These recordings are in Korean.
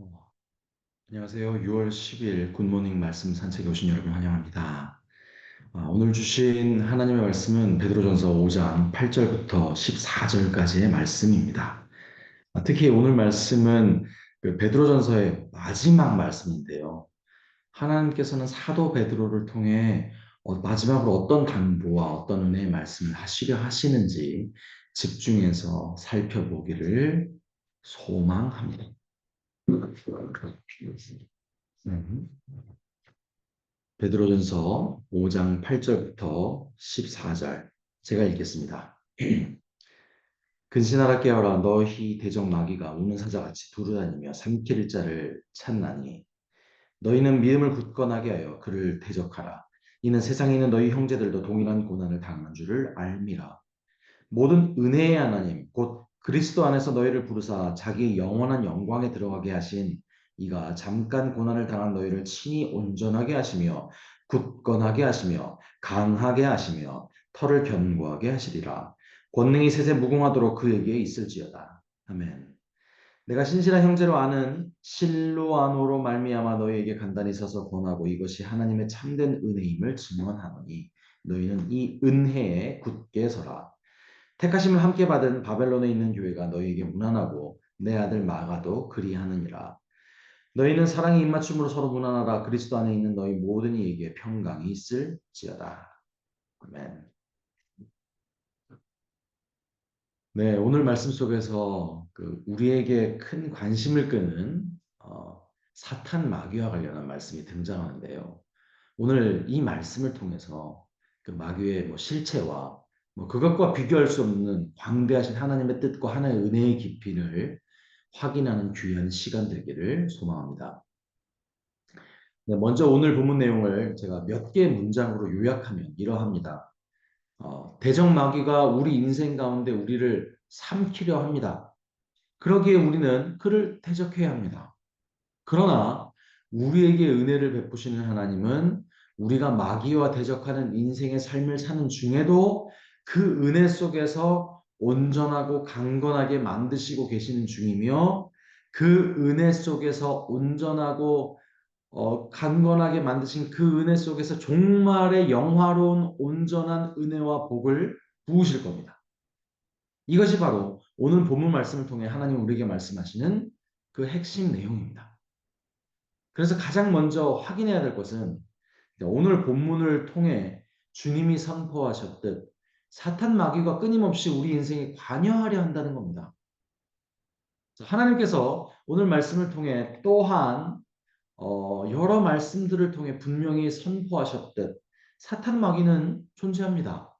어, 안녕하세요. 6월 10일 굿모닝 말씀 산책에 오신 여러분 환영합니다. 오늘 주신 하나님의 말씀은 베드로전서 5장 8절부터 14절까지의 말씀입니다. 특히 오늘 말씀은 그 베드로전서의 마지막 말씀인데요. 하나님께서는 사도 베드로를 통해 마지막으로 어떤 당부와 어떤 은혜의 말씀을 하시려 하시는지 집중해서 살펴보기를 소망합니다. 네. 베드로전서 5장 8절부터 14절 제가 읽겠습니다. 근신하라 깨어라 너희 대적 마귀가 우는 사자같이 두루다니며 삼킬 자를 찾나니 너희는 믿음을 굳건하게 하여 그를 대적하라. 이는 세상에 있는 너희 형제들도 동일한 고난을 당한 줄을 알미라. 모든 은혜의 하나님 곧 그리스도 안에서 너희를 부르사 자기의 영원한 영광에 들어가게 하신 이가 잠깐 고난을 당한 너희를 친히 온전하게 하시며 굳건하게 하시며 강하게 하시며 털을 견고하게 하시리라. 권능이 세세 무궁하도록 그에게 있을지어다. 아멘. 내가 신실한 형제로 아는 실로아노로 말미암아 너희에게 간단히 서서 권하고 이것이 하나님의 참된 은혜임을 증언하노니 너희는 이 은혜에 굳게 서라. 택하심을 함께 받은 바벨론에 있는 교회가 너희에게 무난하고 내 아들 마가도 그리하느니라. 너희는 사랑의 입맞춤으로 서로 무난하라. 그리스도 안에 있는 너희 모든 이에게 평강이 있을지어다. 아멘. 네, 오늘 말씀 속에서 우리에게 큰 관심을 끄는 사탄 마귀와 관련한 말씀이 등장하는데요. 오늘 이 말씀을 통해서 그 마귀의 실체와 그것과 비교할 수 없는 광대하신 하나님의 뜻과 하나의 은혜의 깊이를 확인하는 귀한 시간 되기를 소망합니다. 네, 먼저 오늘 본문 내용을 제가 몇 개의 문장으로 요약하면 이러합니다. 대적 마귀가 우리 인생 가운데 우리를 삼키려 합니다. 그러기에 우리는 그를 대적해야 합니다. 그러나 우리에게 은혜를 베푸시는 하나님은 우리가 마귀와 대적하는 인생의 삶을 사는 중에도 그 은혜 속에서 온전하고 강건하게 만드시고 계시는 중이며 그 은혜 속에서 온전하고 강건하게 만드신 그 은혜 속에서 종말의 영화로운 온전한 은혜와 복을 부으실 겁니다. 이것이 바로 오늘 본문 말씀을 통해 하나님 우리에게 말씀하시는 그 핵심 내용입니다. 그래서 가장 먼저 확인해야 될 것은 오늘 본문을 통해 주님이 선포하셨듯 사탄 마귀가 끊임없이 우리 인생에 관여하려 한다는 겁니다. 하나님께서 오늘 말씀을 통해 또한 여러 말씀들을 통해 분명히 선포하셨듯 사탄 마귀는 존재합니다.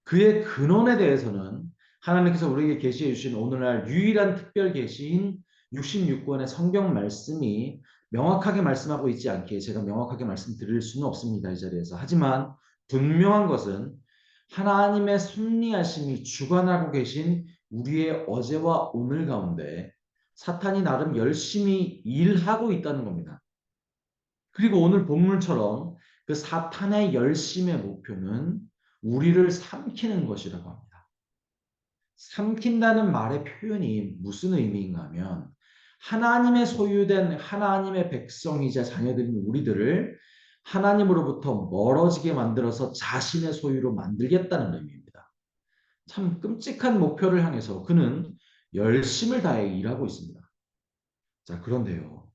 그의 근원에 대해서는 하나님께서 우리에게 계시해 주신 오늘날 유일한 특별 계시인 66권의 성경 말씀이 명확하게 말씀하고 있지 않기에 제가 명확하게 말씀드릴 수는 없습니다. 이 자리에서. 하지만 분명한 것은 하나님의 섭리하심이 주관하고 계신 우리의 어제와 오늘 가운데 사탄이 나름 열심히 일하고 있다는 겁니다. 그리고 오늘 본문처럼 그 사탄의 열심의 목표는 우리를 삼키는 것이라고 합니다. 삼킨다는 말의 표현이 무슨 의미인가 하면 하나님의 소유된 하나님의 백성이자 자녀들인 우리들을 하나님으로부터 멀어지게 만들어서 자신의 소유로 만들겠다는 의미입니다. 참 끔찍한 목표를 향해서 그는 열심을 다해 일하고 있습니다. 자, 그런데요.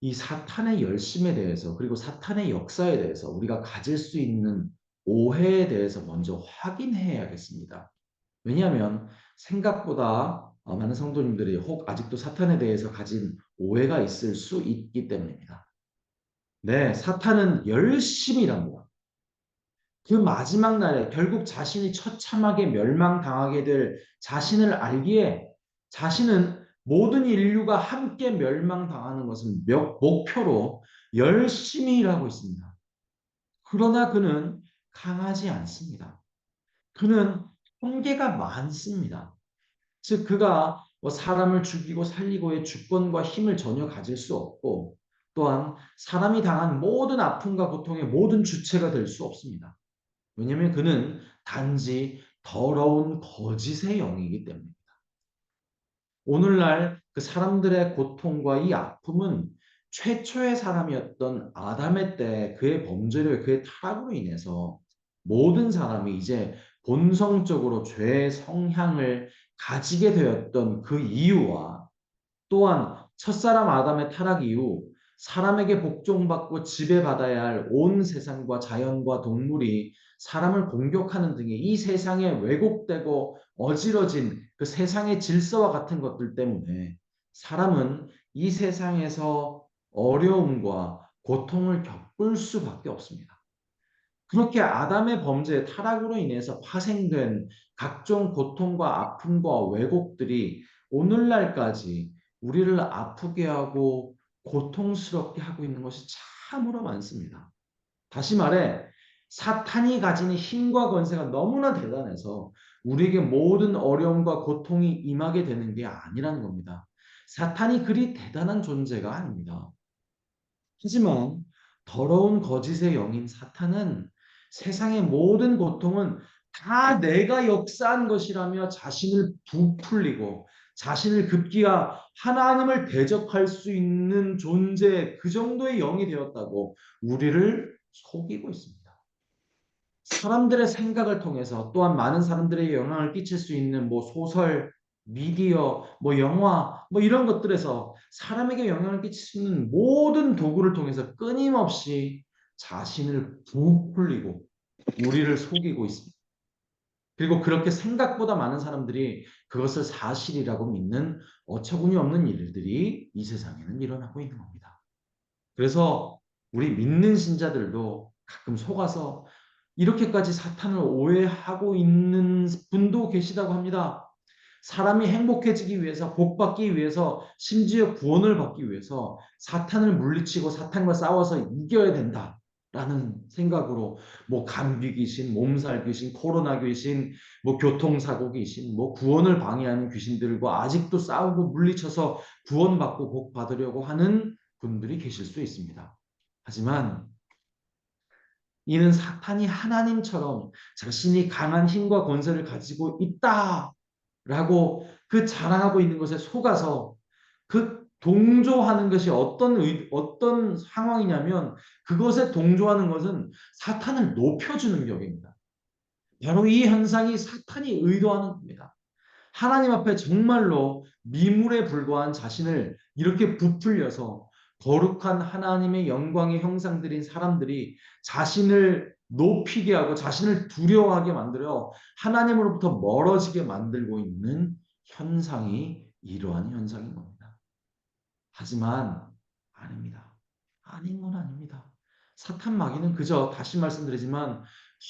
이 사탄의 열심에 대해서 그리고 사탄의 역사에 대해서 우리가 가질 수 있는 오해에 대해서 먼저 확인해야겠습니다. 왜냐하면 생각보다 많은 성도님들이 혹 아직도 사탄에 대해서 가진 오해가 있을 수 있기 때문입니다. 네, 사탄은 열심히 일합니다. 그 마지막 날에 결국 자신이 처참하게 멸망당하게 될 자신을 알기에 자신은 모든 인류가 함께 멸망당하는 것을 목표로 열심히 일하고 있습니다. 그러나 그는 강하지 않습니다. 그는 한계가 많습니다. 즉 그가 사람을 죽이고 살리고의 주권과 힘을 전혀 가질 수 없고 또한 사람이 당한 모든 아픔과 고통의 모든 주체가 될 수 없습니다. 왜냐하면 그는 단지 더러운 거짓의 영이기 때문입니다. 오늘날 그 사람들의 고통과 이 아픔은 최초의 사람이었던 아담의 때 그의 범죄로 그의 타락으로 인해서 모든 사람이 이제 본성적으로 죄의 성향을 가지게 되었던 그 이유와 또한 첫사람 아담의 타락 이후 사람에게 복종받고 지배받아야 할 온 세상과 자연과 동물이 사람을 공격하는 등의 이 세상에 왜곡되고 어지러진 그 세상의 질서와 같은 것들 때문에 사람은 이 세상에서 어려움과 고통을 겪을 수밖에 없습니다. 그렇게 아담의 범죄, 타락으로 인해서 파생된 각종 고통과 아픔과 왜곡들이 오늘날까지 우리를 아프게 하고 고통스럽게 하고 있는 것이 참으로 많습니다. 다시 말해, 사탄이 가진 힘과 권세가 너무나 대단해서 우리에게 모든 어려움과 고통이 임하게 되는 게 아니라는 겁니다. 사탄이 그리 대단한 존재가 아닙니다. 하지만 더러운 거짓의 영인 사탄은 세상의 모든 고통은 다 내가 역사한 것이라며 자신을 부풀리고 자신을 급기야 하나님을 대적할 수 있는 존재 그 정도의 영이 되었다고 우리를 속이고 있습니다. 사람들의 생각을 통해서 또한 많은 사람들에게 영향을 끼칠 수 있는 뭐 소설, 미디어, 뭐 영화, 뭐 이런 것들에서 사람에게 영향을 끼칠 수 있는 모든 도구를 통해서 끊임없이 자신을 부풀리고 우리를 속이고 있습니다. 그리고 그렇게 생각보다 많은 사람들이 그것을 사실이라고 믿는 어처구니 없는 일들이 이 세상에는 일어나고 있는 겁니다. 그래서 우리 믿는 신자들도 가끔 속아서 이렇게까지 사탄을 오해하고 있는 분도 계시다고 합니다. 사람이 행복해지기 위해서, 복받기 위해서, 심지어 구원을 받기 위해서 사탄을 물리치고 사탄과 싸워서 이겨야 된다라는 생각으로 뭐 감기 귀신, 몸살 귀신, 코로나 귀신, 뭐 교통사고 귀신, 뭐 구원을 방해하는 귀신들과 아직도 싸우고 물리쳐서 구원받고 복 받으려고 하는 분들이 계실 수 있습니다. 하지만 이는 사탄이 하나님처럼 자신이 강한 힘과 권세를 가지고 있다라고 그 자랑하고 있는 것에 속아서 그 동조하는 것이 어떤 상황이냐면 그것에 동조하는 것은 사탄을 높여주는 격입니다. 바로 이 현상이 사탄이 의도하는 겁니다. 하나님 앞에 정말로 미물에 불과한 자신을 이렇게 부풀려서 거룩한 하나님의 영광의 형상들인 사람들이 자신을 높이게 하고 자신을 두려워하게 만들어 하나님으로부터 멀어지게 만들고 있는 현상이 이러한 현상인 겁니다. 하지만 아닙니다. 아닌 건 아닙니다. 사탄 마귀는 그저 다시 말씀드리지만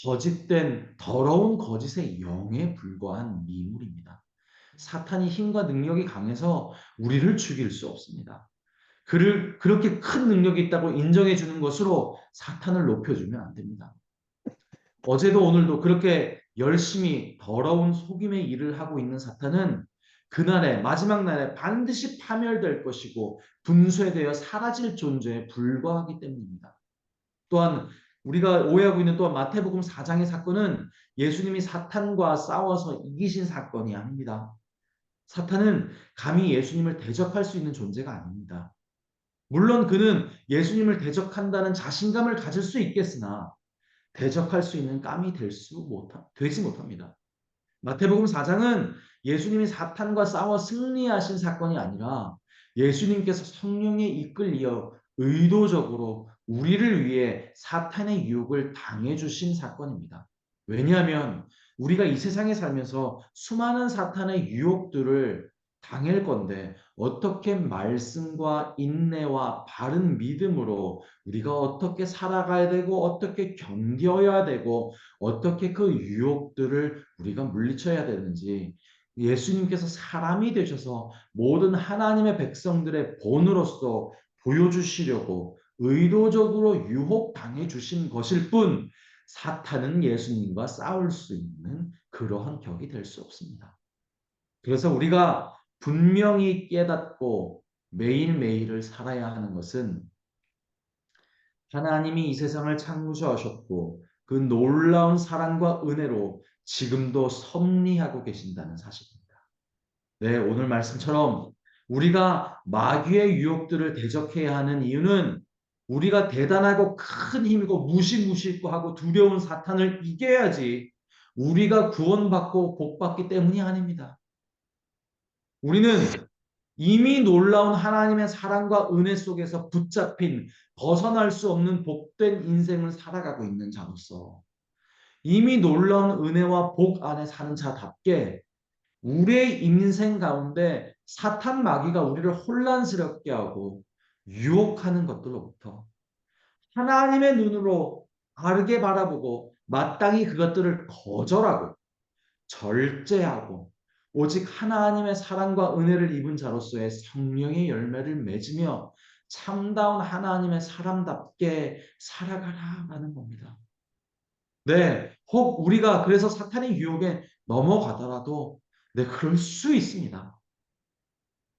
거짓된 더러운 거짓의 영에 불과한 미물입니다. 사탄이 힘과 능력이 강해서 우리를 죽일 수 없습니다. 그를 그렇게 큰 능력이 있다고 인정해 주는 것으로 사탄을 높여주면 안 됩니다. 어제도 오늘도 그렇게 열심히 더러운 속임의 일을 하고 있는 사탄은 그날의 마지막 날에 반드시 파멸될 것이고 분쇄되어 사라질 존재에 불과하기 때문입니다. 또한 우리가 오해하고 있는 또한 마태복음 4장의 사건은 예수님이 사탄과 싸워서 이기신 사건이 아닙니다. 사탄은 감히 예수님을 대적할 수 있는 존재가 아닙니다. 물론 그는 예수님을 대적한다는 자신감을 가질 수 있겠으나 대적할 수 있는 깜이 되지 못합니다. 마태복음 4장은 예수님이 사탄과 싸워 승리하신 사건이 아니라 예수님께서 성령에 이끌려 의도적으로 우리를 위해 사탄의 유혹을 당해주신 사건입니다. 왜냐하면 우리가 이 세상에 살면서 수많은 사탄의 유혹들을 당할 건데 어떻게 말씀과 인내와 바른 믿음으로 우리가 어떻게 살아가야 되고 어떻게 견뎌야 되고 어떻게 그 유혹들을 우리가 물리쳐야 되는지 예수님께서 사람이 되셔서 모든 하나님의 백성들의 본으로서 보여주시려고 의도적으로 유혹당해 주신 것일 뿐 사탄은 예수님과 싸울 수 있는 그러한 격이 될 수 없습니다. 그래서 우리가 분명히 깨닫고 매일매일을 살아야 하는 것은 하나님이 이 세상을 창조하셨고 그 놀라운 사랑과 은혜로 지금도 섭리하고 계신다는 사실입니다. 네, 오늘 말씀처럼 우리가 마귀의 유혹들을 대적해야 하는 이유는 우리가 대단하고 큰 힘이고 무시무시하고 하고 두려운 사탄을 이겨야지 우리가 구원받고 복받기 때문이 아닙니다. 우리는 이미 놀라운 하나님의 사랑과 은혜 속에서 붙잡힌 벗어날 수 없는 복된 인생을 살아가고 있는 자로서 이미 놀라운 은혜와 복 안에 사는 자답게 우리의 인생 가운데 사탄 마귀가 우리를 혼란스럽게 하고 유혹하는 것들로부터 하나님의 눈으로 바르게 바라보고 마땅히 그것들을 거절하고 절제하고 오직 하나님의 사랑과 은혜를 입은 자로서의 성령의 열매를 맺으며 참다운 하나님의 사람답게 살아가라라는 겁니다. 네, 혹 우리가 그래서 사탄의 유혹에 넘어가더라도 네, 그럴 수 있습니다.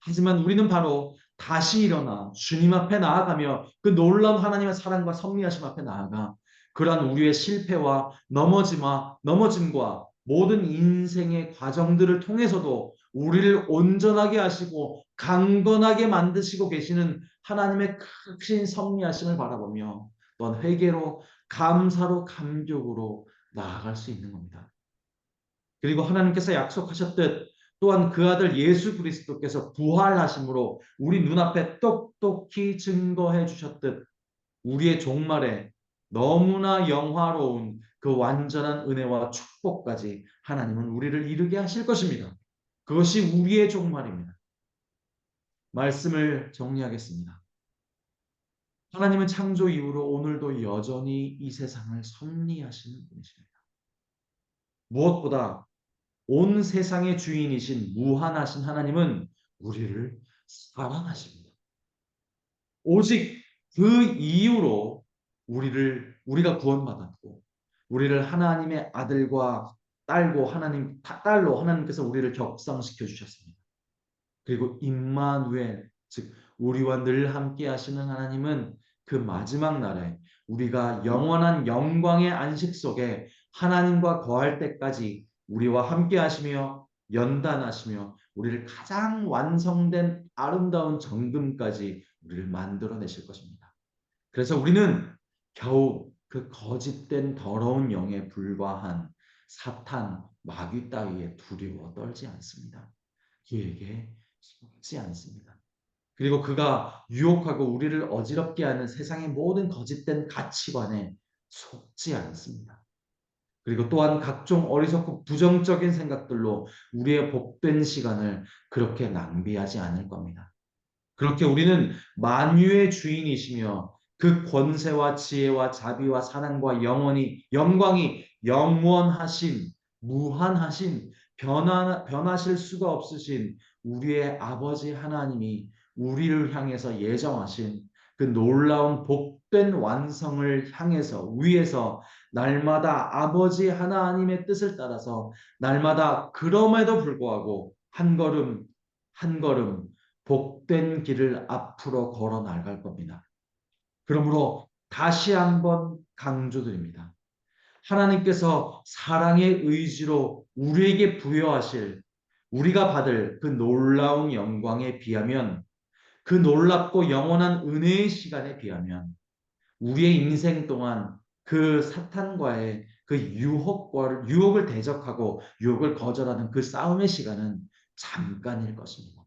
하지만 우리는 바로 다시 일어나 주님 앞에 나아가며 그 놀라운 하나님의 사랑과 섭리하심 앞에 나아가 그러한 우리의 실패와 넘어짐과 모든 인생의 과정들을 통해서도 우리를 온전하게 하시고 강건하게 만드시고 계시는 하나님의 크신 섭리하심을 바라보며 또한 회개로 감사로 감격으로 나아갈 수 있는 겁니다. 그리고 하나님께서 약속하셨듯 또한 그 아들 예수 그리스도께서 부활하심으로 우리 눈앞에 똑똑히 증거해 주셨듯 우리의 종말에 너무나 영화로운 그 완전한 은혜와 축복까지 하나님은 우리를 이루게 하실 것입니다. 그것이 우리의 종말입니다. 말씀을 정리하겠습니다. 하나님은 창조 이후로 오늘도 여전히 이 세상을 섭리하시는 분이십니다. 무엇보다 온 세상의 주인이신 무한하신 하나님은 우리를 사랑하십니다. 오직 그 이유로 우리가 구원받았고 우리를 하나님의 아들과 딸로 하나님께서 우리를 격상시켜 주셨습니다. 그리고 임마누엘 즉 우리와 늘 함께 하시는 하나님은 그 마지막 날에 우리가 영원한 영광의 안식 속에 하나님과 거할 때까지 우리와 함께 하시며 연단하시며 우리를 가장 완성된 아름다운 정금까지 우리를 만들어내실 것입니다. 그래서 우리는 겨우 그 거짓된 더러운 영에 불과한 사탄, 마귀 따위에 두려워 떨지 않습니다. 그에게 속지 않습니다. 그리고 그가 유혹하고 우리를 어지럽게 하는 세상의 모든 거짓된 가치관에 속지 않습니다. 그리고 또한 각종 어리석고 부정적인 생각들로 우리의 복된 시간을 그렇게 낭비하지 않을 겁니다. 그렇게 우리는 만유의 주인이시며 그 권세와 지혜와 자비와 사랑과 영광이 영원하신 무한하신 변하실 수가 없으신 우리의 아버지 하나님이 우리를 향해서 예정하신 그 놀라운 복된 완성을 향해서 위에서 날마다 아버지 하나님의 뜻을 따라서 날마다 그럼에도 불구하고 한 걸음 한 걸음 복된 길을 앞으로 걸어 나갈 겁니다. 그러므로 다시 한번 강조드립니다. 하나님께서 사랑의 의지로 우리에게 부여하실 우리가 받을 그 놀라운 영광에 비하면 그 놀랍고 영원한 은혜의 시간에 비하면 우리의 인생 동안 그 사탄과의 그 유혹을 대적하고 유혹을 거절하는 그 싸움의 시간은 잠깐일 것입니다.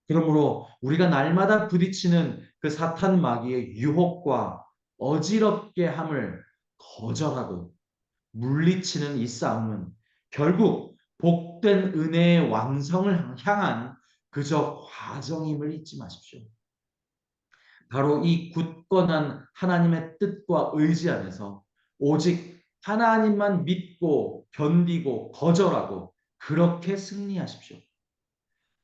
그러므로 우리가 날마다 부딪히는 그 사탄 마귀의 유혹과 어지럽게 함을 거절하고 물리치는 이 싸움은 결국 복된 은혜의 완성을 향한 그저 과정임을 잊지 마십시오. 바로 이 굳건한 하나님의 뜻과 의지 안에서 오직 하나님만 믿고 견디고 거절하고 그렇게 승리하십시오.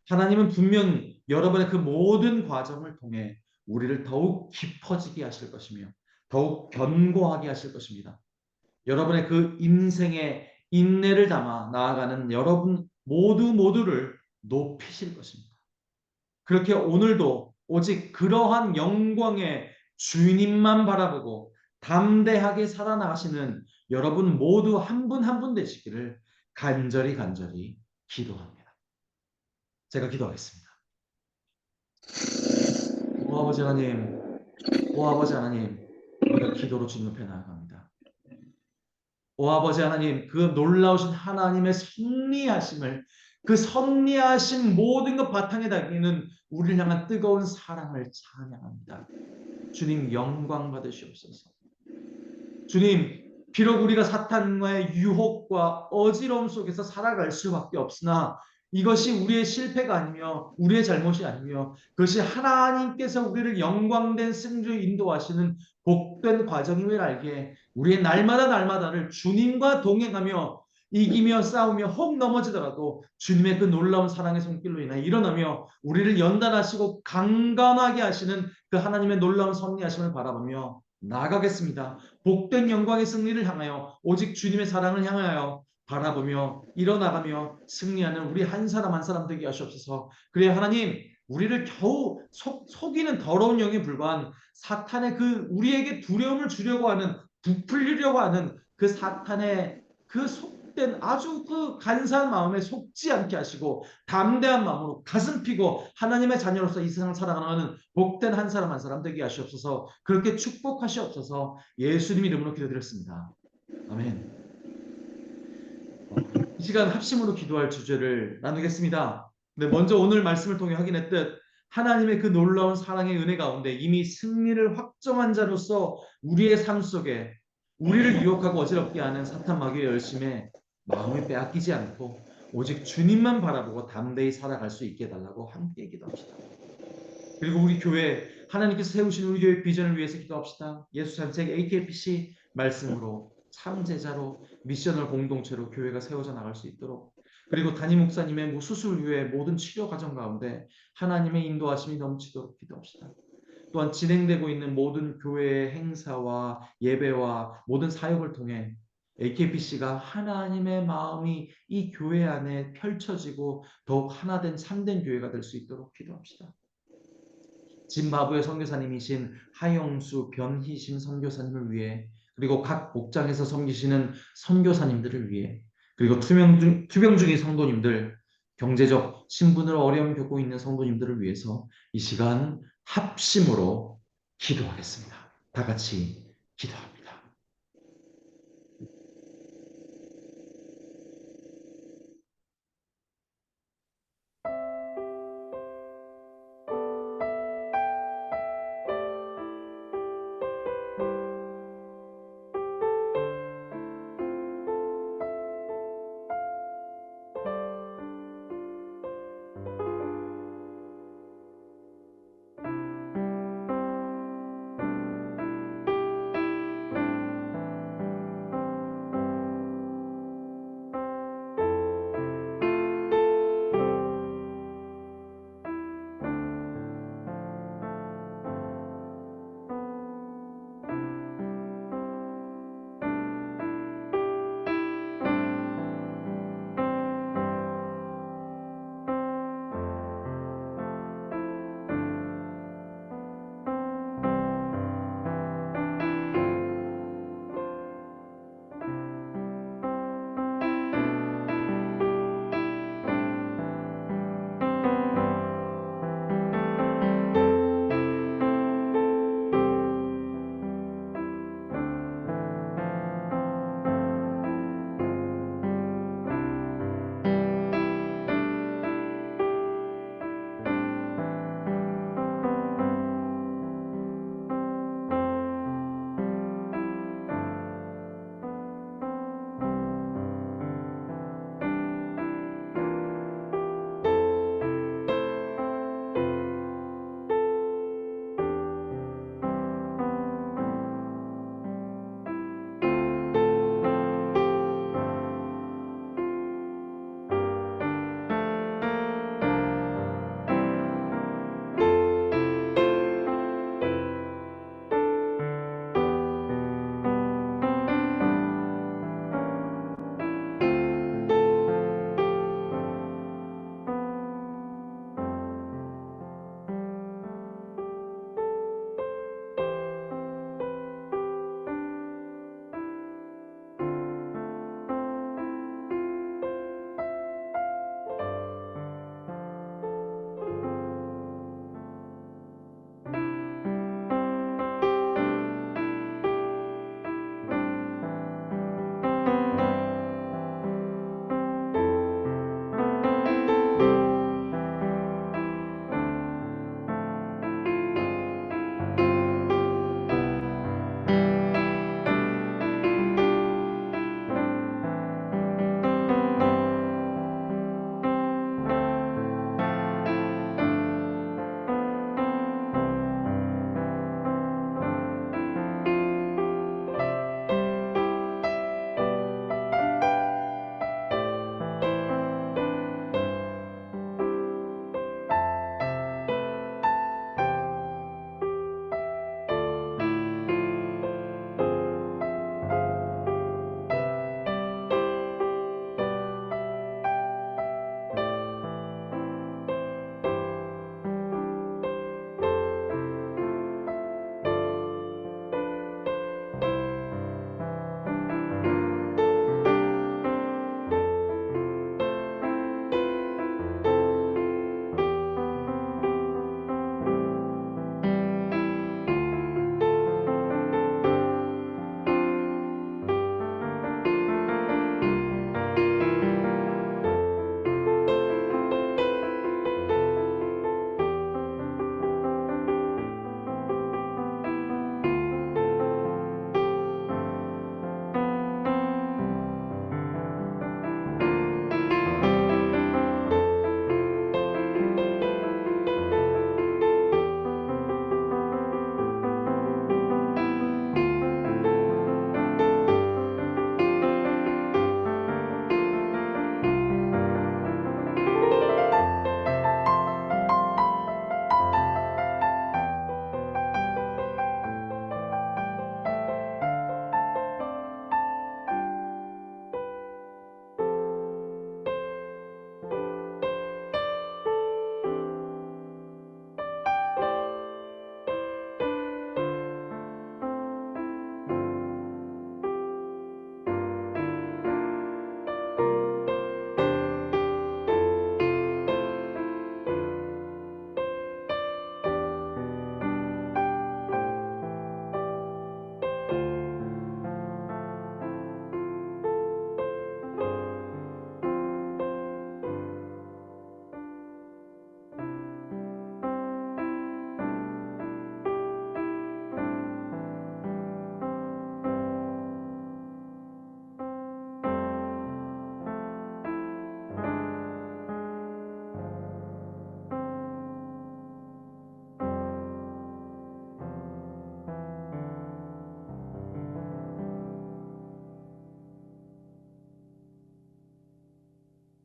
하나님은 분명히 여러분의 그 모든 과정을 통해 우리를 더욱 깊어지게 하실 것이며 더욱 견고하게 하실 것입니다. 여러분의 그 인생의 인내를 담아 나아가는 여러분 모두를 높이실 것입니다. 그렇게 오늘도 오직 그러한 영광의 주님만 바라보고 담대하게 살아나가시는 여러분 모두 한 분 한 분 되시기를 간절히 기도합니다. 제가 기도하겠습니다. 오 아버지 하나님, 오 아버지 하나님, 우리가 기도로 주님 옆에 나아갑니다. 오 아버지 하나님, 그 놀라우신 하나님의 섭리하심을, 그 섭리하신 모든 것 바탕에 담기는 우리를 향한 뜨거운 사랑을 찬양합니다. 주님 영광 받으시옵소서. 주님, 비록 우리가 사탄과의 유혹과 어지러움 속에서 살아갈 수밖에 없으나 이것이 우리의 실패가 아니며 우리의 잘못이 아니며 그것이 하나님께서 우리를 영광된 승리로 인도하시는 복된 과정임을 알게 우리의 날마다 날마다를 주님과 동행하며 이기며 싸우며 혹 넘어지더라도 주님의 그 놀라운 사랑의 손길로 인하여 일어나며 우리를 연단하시고 강건하게 하시는 그 하나님의 놀라운 섭리하심을 바라보며 나아가겠습니다. 복된 영광의 승리를 향하여 오직 주님의 사랑을 향하여 바라보며 일어나가며 승리하는 우리 한 사람 한 사람 되게 하시옵소서. 그래야 하나님, 우리를 겨우 속이는 더러운 영에 불과한 사탄의 그 우리에게 두려움을 주려고 하는, 부풀리려고 하는 그 사탄의 그 속된 아주 그 간사한 마음에 속지 않게 하시고 담대한 마음으로 가슴 피고 하나님의 자녀로서 이 세상을 살아가는 복된 한 사람 한 사람 되게 하시옵소서. 그렇게 축복하시옵소서. 예수님 이름으로 기도드렸습니다. 아멘. 이 시간 합심으로 기도할 주제를 나누겠습니다. 네, 먼저 오늘 말씀을 통해 확인했듯 하나님의 그 놀라운 사랑의 은혜 가운데 이미 승리를 확정한 자로서 우리의 삶 속에 우리를 유혹하고 어지럽게 하는 사탄 마귀의 열심에 마음을 빼앗기지 않고 오직 주님만 바라보고 담대히 살아갈 수 있게 해달라고 함께 기도합시다. 그리고 우리 교회 하나님께서 세우신 우리 교회 비전을 위해서 기도합시다. 예수 산책 AKPC 말씀으로 참제자로 미셔널 공동체로 교회가 세워져 나갈 수 있도록 그리고 담임 목사님의 수술 후에 모든 치료 과정 가운데 하나님의 인도하심이 넘치도록 기도합시다. 또한 진행되고 있는 모든 교회의 행사와 예배와 모든 사역을 통해 AKPC가 하나님의 마음이 이 교회 안에 펼쳐지고 더욱 하나된 참된 교회가 될 수 있도록 기도합시다. 짐바브웨 선교사님이신 하영수 변희심 선교사님을 위해 그리고 각 목장에서 섬기시는 선교사님들을 위해 그리고 투병 중인 성도님들 경제적 신분으로 어려움 겪고 있는 성도님들을 위해서 이 시간 합심으로 기도하겠습니다. 다 같이 기도합니다.